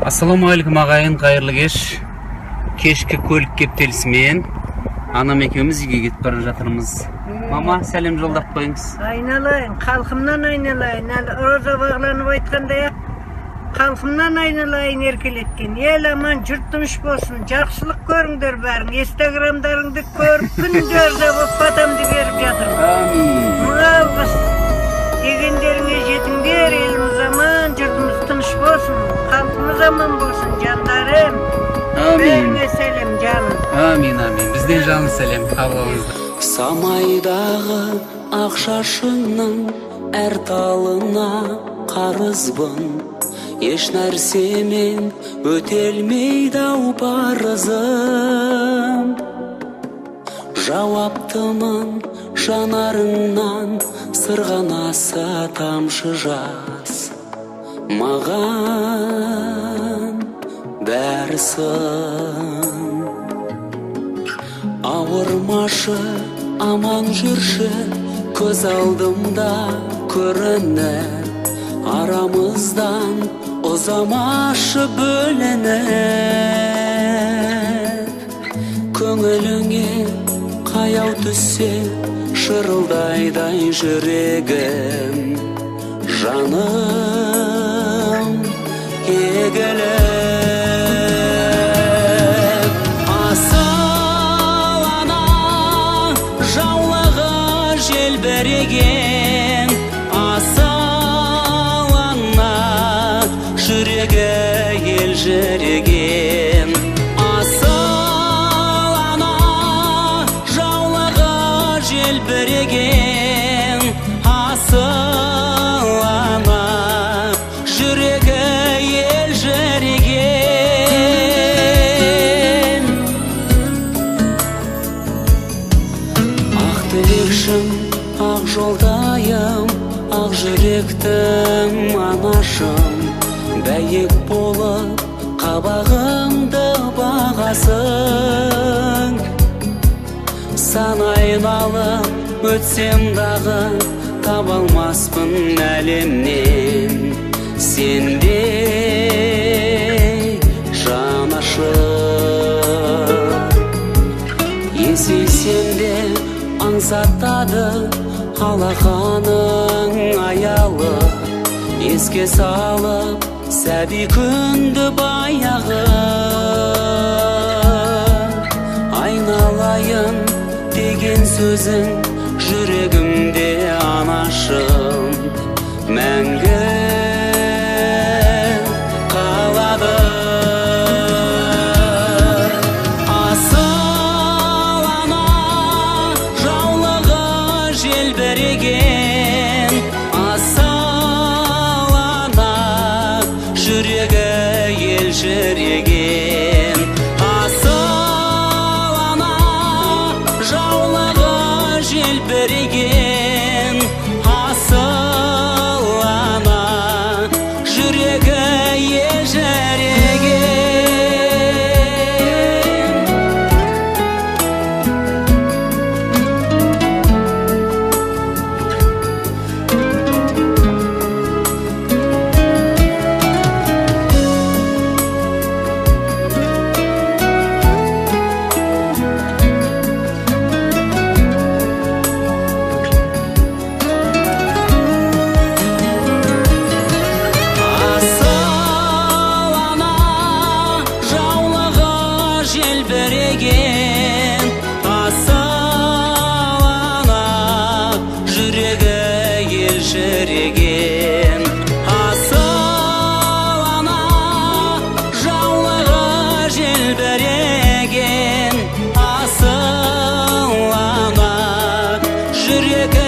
Ассалаумағалейкум ағайын, қайырлы кеш. Кешкі көлік кептелісімен анам екеуміз үйге кетіп бара жатырмыз. Мама, сәлем жолдап қойыңыз. Айналайын, халқымнан айналайын. Әлі роза бағланып айтқандай ақ, халқымнан айналайын еркелеткен. Ел аман, жұрт тыныш болсын. Жақсылық көріңдер бәрің. Инстаграмдарыңды көріп, күндерде болып батамды беріп жатырмын. Амин. Алғыс дегендеріңе жетіңдер. Еліміз аман, жұртымыз тыныш болсын. Халқымыз аман болсын, жандарым. Амин. Бәріңе сәлем, жаным. Амин, амин. Бізден жаны сәлем. Қабылыңызды. Самайдағы ақ шашыңның әр талына қарызбын. Еш нәрсемен өтелмейді ау парызым. Жауаптымын жанарыңнан сырғанаса тамшы жас. Маған бәрісің. Ауырмашы, аман жүрші, көз алдымда көрініп, арамыздан ұзамашы бөлініп. Көңіліңе қаяу түссе шырылдайдай жүрегім, жаным егіліп. Желбіреген асыл ана, жүрегі елжіреген. Асыл ана, жаулығы желбіреген. Асыл ана, жүрегі елжіреген. Ақ тілекшім, ақ жолдайым, ақ жүректім анашым. Бәйек болып қабағымды бағасың. Сан айналып өтсем дағы таба алмаспын әлемнен сендей жанашыр. Есейсем де аңсатады алақаның аялы. Еске салып сәби күнді баяғы. Айналайын деген сөзің жүрегімде анашым, мәңгі қалады. Асыл ана, жаулығы желбіреген. Асыл ана, жүрегі елжіреген. Асыл ана, жаулығы желбіреген. Асыл ана, жүрегі елжіреген. Желбіреген. Асыл ана, жүрегі елжіреген. Асыл ана, жаулығы желбіреген. Асыл ана, жүрегі